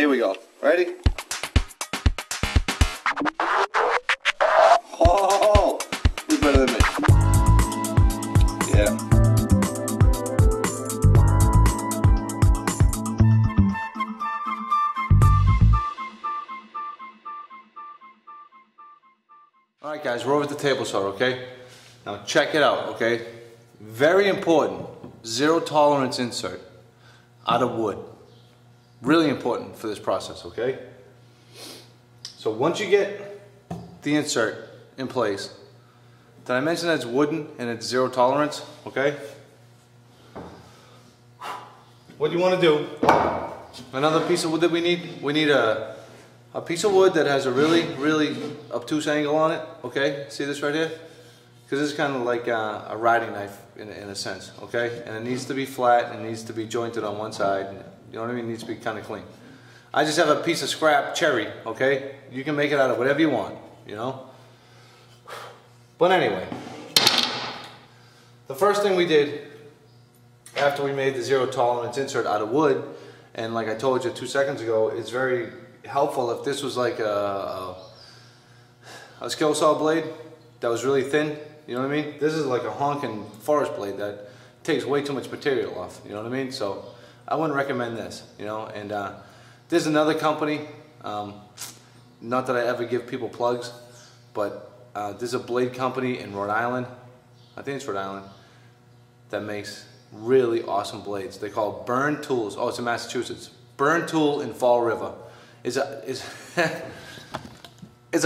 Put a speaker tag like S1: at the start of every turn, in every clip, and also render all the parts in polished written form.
S1: Here we go. Ready? Oh, who's better than me? Yeah. Alright guys, we're over at the table saw, okay? Now check it out, okay? Very important, zero tolerance insert out of wood. Really important for this process, okay? So once you get the insert in place, did I mention that it's wooden and it's zero tolerance, okay? What do you want to do? Another piece of wood that we need a piece of wood that has a really obtuse angle on it, okay? See this right here? Because this is kind of like a riding knife in a sense, okay? And it needs to be flat and it needs to be jointed on one side. You know what I mean? It needs to be kind of clean. I just have a piece of scrap cherry, okay? You can make it out of whatever you want, you know? But anyway, the first thing we did after we made the zero tolerance insert out of wood, and like I told you 2 seconds ago, it's very helpful if this was like a skill saw blade that was really thin, you know what I mean? This is like a honking forest blade that takes way too much material off, you know what I mean? So I wouldn't recommend this, you know? And there's another company, not that I ever give people plugs, but there's a blade company in Rhode Island, I think it's Rhode Island, that makes really awesome blades. They call it Burn Tools. Oh, it's in Massachusetts. Burn Tool in Fall River. It's a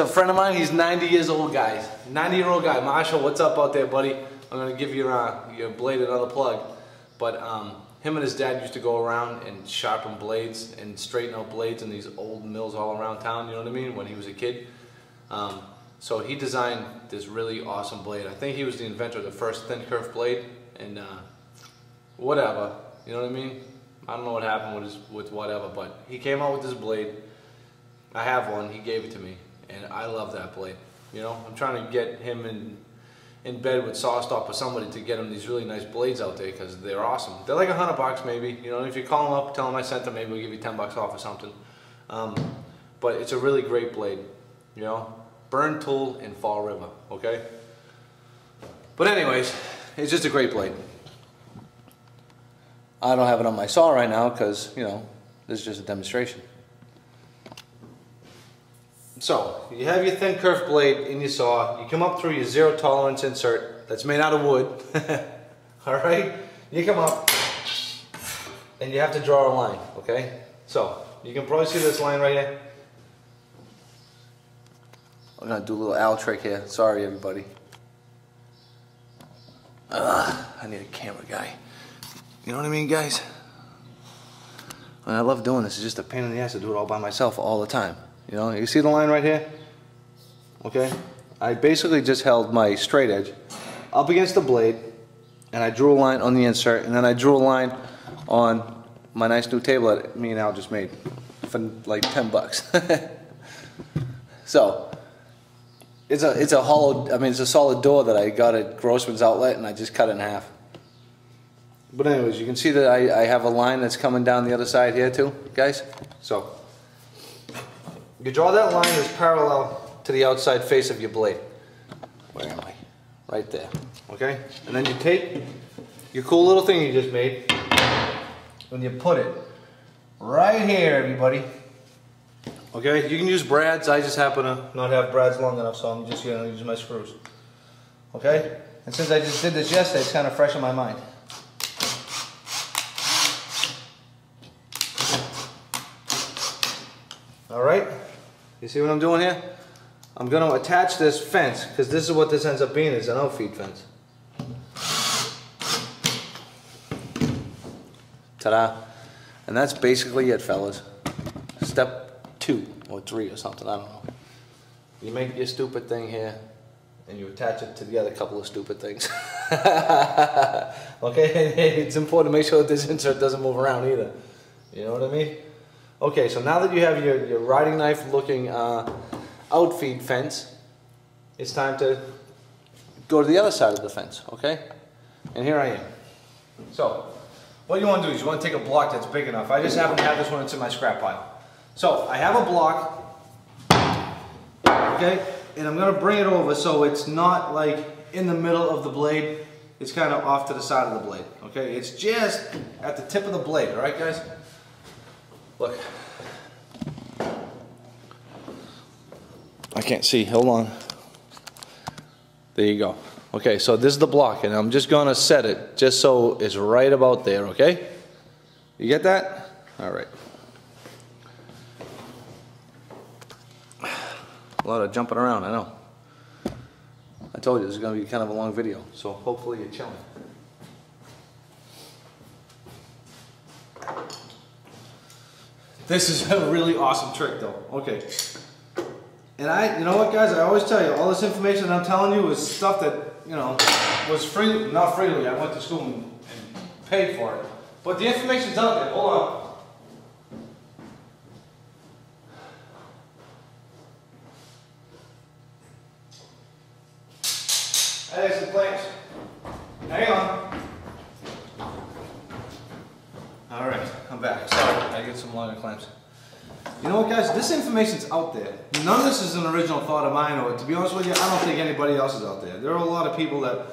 S1: friend of mine. He's 90 years old, guys. 90-year-old guy. Marshall, what's up out there, buddy? I'm gonna give your blade another plug. But him and his dad used to go around and sharpen blades and straighten out blades in these old mills all around town. You know what I mean? When he was a kid. So he designed this really awesome blade. I think he was the inventor of the first thin curved blade. And whatever, you know what I mean? I don't know what happened with whatever, but he came out with this blade. I have one, he gave it to me, and I love that blade. You know, I'm trying to get him in bed with SawStop or somebody to get him these really nice blades out there because they're awesome. They're like $100 maybe, you know, if you call him up, tell him I sent them, maybe we'll give you 10 bucks off or something. But it's a really great blade, you know? Burn Tool in Fall River, okay? But anyways, it's just a great blade. I don't have it on my saw right now because, you know, this is just a demonstration. So, you have your thin curved blade in your saw. You come up through your zero tolerance insert that's made out of wood. Alright? You come up and you have to draw a line, okay? So, you can probably see this line right here. I'm going to do a little owl trick here. Sorry, everybody. I need a camera guy. You know what I mean, guys? I love doing this. It's just a pain in the ass to do it all by myself all the time. You know, you see the line right here? Okay? I basically just held my straight edge up against the blade, and I drew a line on the insert, and then I drew a line on my nice new table that me and Al just made for like 10 bucks. So, it's a hollow, I mean, it's a solid door that I got at Grossman's Outlet, and I just cut it in half. But anyways, you can see that I have a line that's coming down the other side here too, guys. So, you draw that line as parallel to the outside face of your blade. Where am I? Right there, okay? And then you take your cool little thing you just made, and you put it right here, everybody. Okay, you can use brads. I just happen to not have brads long enough, so I'm just going to use my screws. Okay? And since I just did this yesterday, it's kind of fresh in my mind. Alright? You see what I'm doing here? I'm going to attach this fence, because this is what this ends up being, is an outfeed fence. Ta-da! And that's basically it, fellas. Step 2 or 3 or something, I don't know. You make your stupid thing here and you attach it to the other couple of stupid things. Okay, it's important to make sure that this insert doesn't move around either. You know what I mean? Okay, so now that you have your riding knife looking outfeed fence, it's time to go to the other side of the fence, okay? And here I am. So, what you want to do is you want to take a block that's big enough. I just happen to have this one that's in my scrap pile. So I have a block, okay, and I'm gonna bring it over so it's not like in the middle of the blade. It's kind of off to the side of the blade, okay? It's just at the tip of the blade, all right, guys? Look. I can't see, hold on. There you go. Okay, so this is the block, and I'm just gonna set it just so it's right about there, okay? You get that? All right. A lot of jumping around, I know. I told you this is going to be kind of a long video, so hopefully you're chilling. This is a really awesome trick though. Okay. And you know what guys, I always tell you, all this information I'm telling you is stuff that, you know, was free, not freely, I went to school and paid for it. But the information's out there, hold on. Hey, some clamps. Hang on. All right, I'm back. Sorry, I get some longer clamps. You know what, guys? This information's out there. None of this is an original thought of mine, or to be honest with you, I don't think anybody else is out there. There are a lot of people that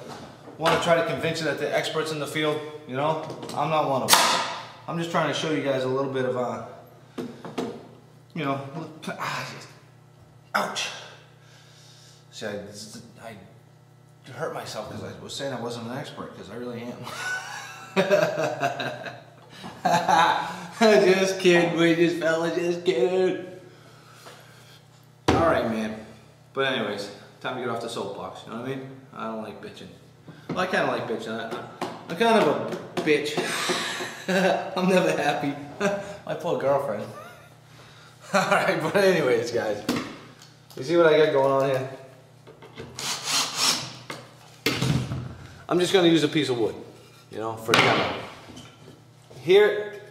S1: want to try to convince you that they're experts in the field. You know, I'm not one of them. I'm just trying to show you guys a little bit of, you know, ouch. See, I hurt myself because I was saying I wasn't an expert, because I really am. Just kidding, we just fella, just kidding. Alright, man. But anyways, time to get off the soapbox, you know what I mean? I don't like bitching. Well, I kind of like bitching. I'm kind of a bitch. I'm never happy. My poor girlfriend. Alright, but anyways, guys. You see what I got going on here? I'm just going to use a piece of wood, you know, for demo. Here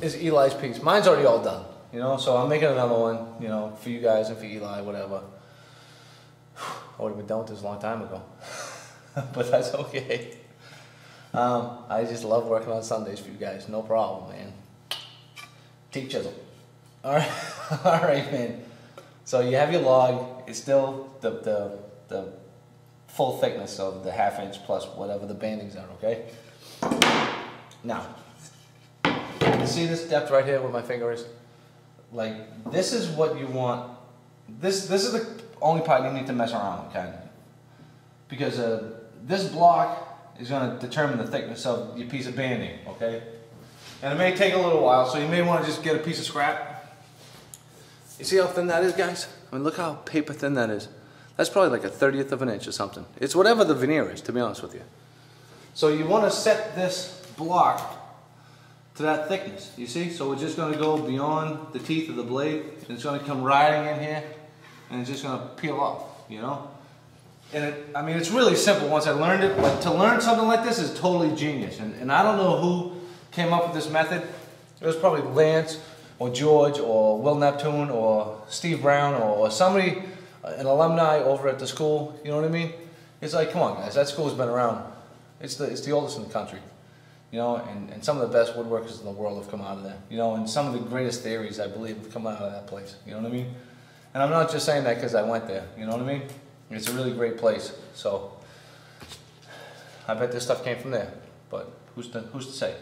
S1: is Eli's piece. Mine's already all done, you know, so I'm making another one, you know, for you guys and for Eli, whatever. I would have been done with this a long time ago, but that's okay. I just love working on Sundays for you guys, no problem, man. Teach chisel. All right, all right, man. So you have your log. It's still the full thickness of the 1/2 inch plus whatever the bandings are, okay? Now, you see this depth right here where my finger is? Like, this is what you want. This is the only part you need to mess around with, kind of. Because this block is going to determine the thickness of your piece of banding, okay? And it may take a little while, so you may want to just get a piece of scrap. You see how thin that is, guys? I mean, look how paper thin that is. That's probably like a 1/30th of an inch or something. It's whatever the veneer is, to be honest with you. So you want to set this block to that thickness, you see? So we're just going to go beyond the teeth of the blade, and it's going to come riding in here, and it's just going to peel off, you know? And I mean, it's really simple once I learned it, but to learn something like this is totally genius. And I don't know who came up with this method. It was probably Lance, or George, or Will Neptune, or Steve Brown, or somebody, an alumni over at the school, you know what I mean? It's like, come on guys, that school's been around. It's the oldest in the country, you know, and some of the best woodworkers in the world have come out of there, you know, and some of the greatest theories, I believe, have come out of that place, you know what I mean? And I'm not just saying that because I went there, you know what I mean? It's a really great place, so I bet this stuff came from there, but who's to say?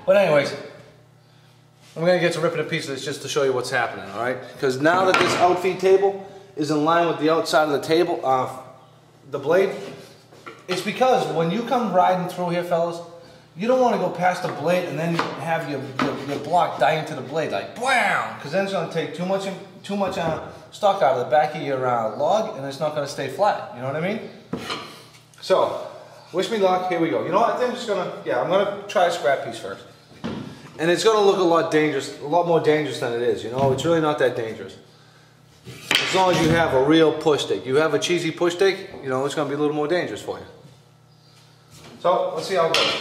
S1: But anyways, I'm going to get to ripping a piece of this just to show you what's happening, alright? Because now that this outfeed table is in line with the outside of the table, the blade, it's because when you come riding through here, fellas, you don't want to go past the blade and then have your block die into the blade, like BWAM! Because then it's going to take too much stock out of the back of your log, and it's not going to stay flat, you know what I mean? So, wish me luck, here we go. You know what, I think I'm just going to, I'm going to try a scrap piece first. And it's going to look a lot more dangerous than it is, you know? It's really not that dangerous. As long as you have a real push stick. You have a cheesy push stick, you know, it's going to be a little more dangerous for you. So, let's see how it goes.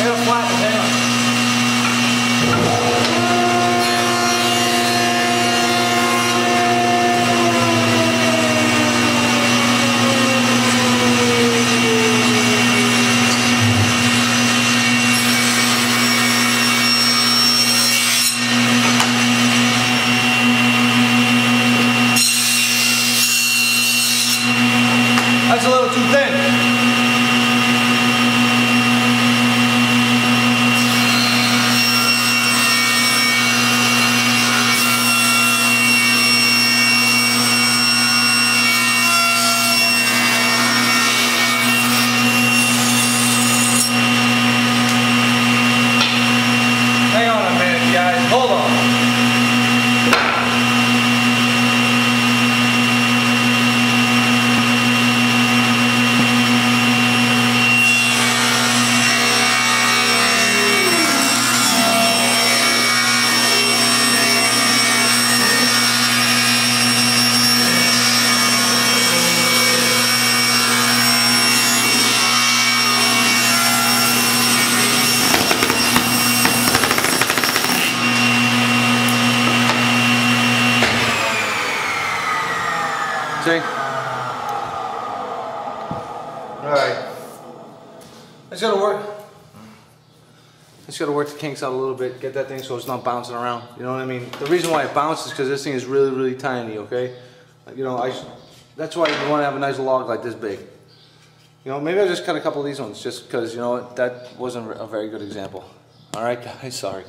S1: And flatten it down. See? Alright. I just gotta work. Just gotta work the kinks out a little bit, get that thing so it's not bouncing around. You know what I mean? The reason why it bounces is because this thing is really, really tiny, okay? You know, that's why you want to have a nice log like this big. You know, maybe I'll just cut a couple of these ones just because, you know what, that wasn't a very good example. Alright guys, sorry.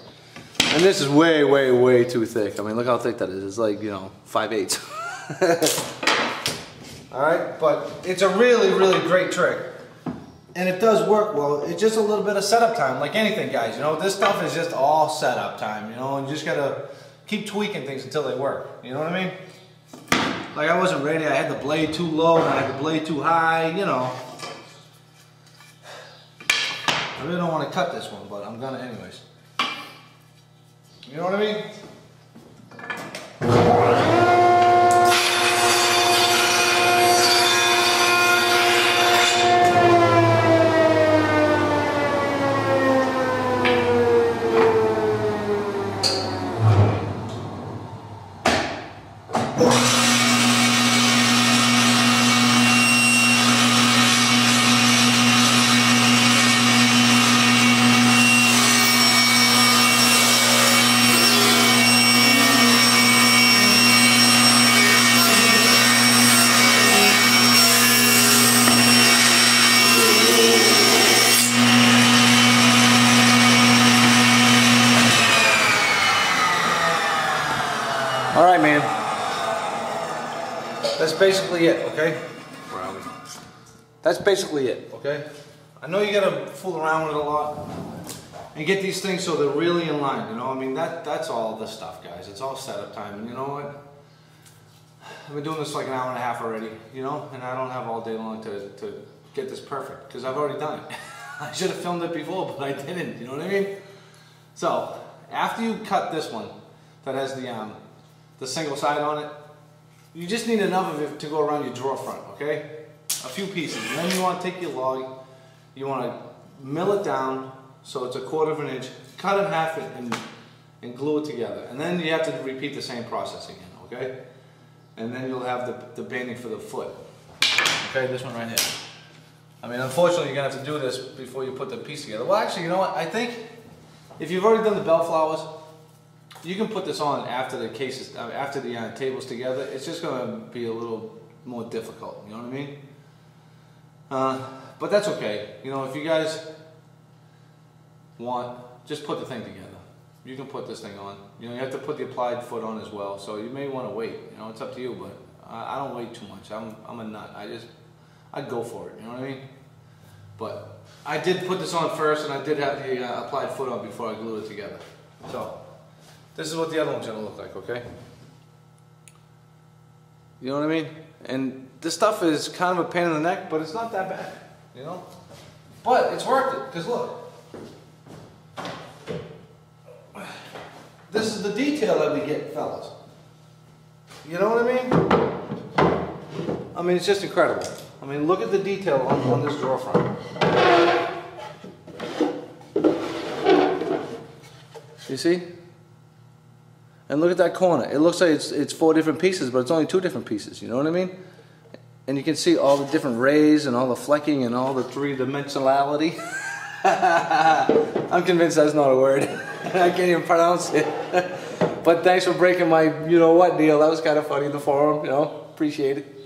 S1: And this is way, way, way too thick. I mean, look how thick that is. It's like, you know, 5/8. Alright, but it's a really, really great trick. And it does work well. It's just a little bit of setup time, like anything, guys. You know, this stuff is just all setup time, you know, and you just gotta keep tweaking things until they work. You know what I mean? Like I wasn't ready, I had the blade too low and I had the blade too high, you know. I really don't want to cut this one, but I'm gonna anyways. You know what I mean? Alright, man. That's basically it, okay? Where are we? That's basically it, okay? I know you gotta fool around with it a lot and get these things so they're really in line, you know? I mean, that's all the stuff, guys. It's all setup time, and you know what? I've been doing this for like an hour and a half already, you know? And I don't have all day long to get this perfect, because I've already done it. I should have filmed it before, but I didn't, you know what I mean? So, after you cut this one that has the single side on it, you just need enough of it to go around your drawer front, okay? A few pieces. And then you want to take your log, you want to mill it down so it's 1/4 of an inch, cut it in half and glue it together. And then you have to repeat the same process again, okay? And then you'll have the banding for the foot. Okay, this one right here. I mean, unfortunately, you're going to have to do this before you put the piece together. Well, actually, you know what? I think if you've already done the bell flowers, you can put this on after the cases, after the tables together. It's just going to be a little more difficult, you know what I mean? But that's okay. You know, if you guys want, just put the thing together. You can put this thing on. You know, you have to put the applied foot on as well, so you may want to wait. You know, it's up to you, but I don't wait too much. I'm a nut. I'd go for it, you know what I mean? But I did put this on first, and I did have the applied foot on before I glued it together. So, this is what the other one's gonna look like, okay? You know what I mean? And this stuff is kind of a pain in the neck, but it's not that bad, you know? But it's worth it, because look. This is the detail that we get, fellas. You know what I mean? I mean, it's just incredible. I mean, look at the detail on this drawer front. You see? And look at that corner. It looks like it's 4 different pieces, but it's only 2 different pieces. You know what I mean? And you can see all the different rays and all the flecking and all the 3-dimensionality. I'm convinced that's not a word. I can't even pronounce it. But thanks for breaking my you-know-what deal. That was kind of funny in the forum, you know? Appreciate it.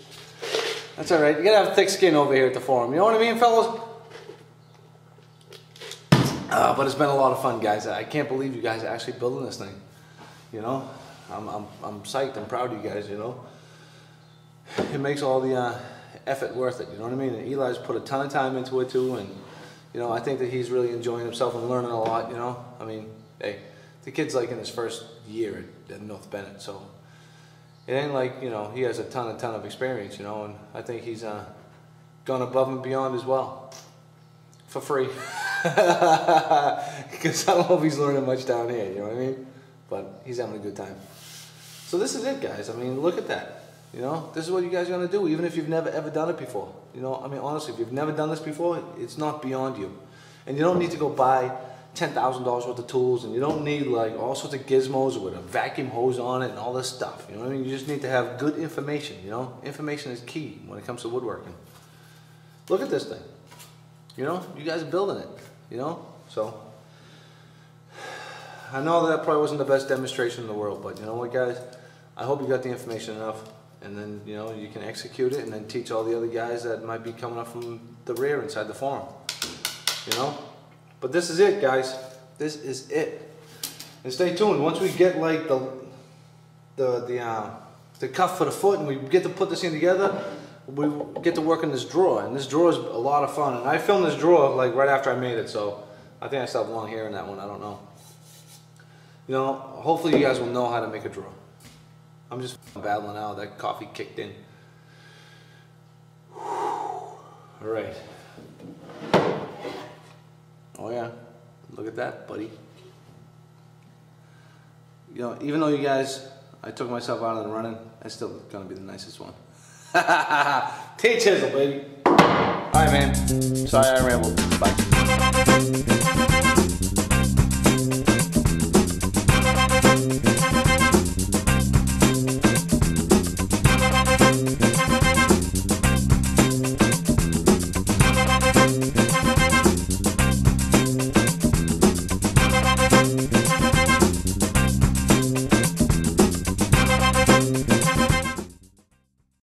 S1: That's alright. You gotta have thick skin over here at the forum. You know what I mean, fellas? But it's been a lot of fun, guys. I can't believe you guys are actually building this thing. You know? I'm psyched. I'm proud of you guys, you know? It makes all the effort worth it, you know what I mean? And Eli's put a ton of time into it too, and you know, I think that he's really enjoying himself and learning a lot, you know? I mean, hey, the kid's like in his first year at North Bennett, so it ain't like, you know, he has a ton of experience, you know, and I think he's gone above and beyond as well. For free. Because I don't know if he's learning much down here, you know what I mean? But he's having a good time. So this is it, guys. I mean, look at that. You know, this is what you guys are going to do, even if you've never ever done it before. You know, I mean, honestly, if you've never done this before, it's not beyond you. And you don't need to go buy $10,000 worth of tools, and you don't need like all sorts of gizmos with a vacuum hose on it and all this stuff. You know what I mean? You just need to have good information. You know, information is key when it comes to woodworking. Look at this thing. You know, you guys are building it. You know, so I know that probably wasn't the best demonstration in the world, but you know what, guys? I hope you got the information enough, and then you know you can execute it, and then teach all the other guys that might be coming up from the rear inside the farm. You know. But this is it, guys. This is it. And stay tuned. Once we get like the cuff for the foot, and we get to put this thing together, we get to work in this drawer. And this drawer is a lot of fun. And I filmed this drawer like right after I made it, so I think I still have long hair in that one. I don't know. You know, hopefully you guys will know how to make a drawer. I'm just battling out. That coffee kicked in. All right. Oh yeah, look at that, buddy. You know, even though you guys, I took myself out of the running, I'm still gonna be the nicest one. T-Chisel, baby. All right, man. Sorry I rambled. Bye.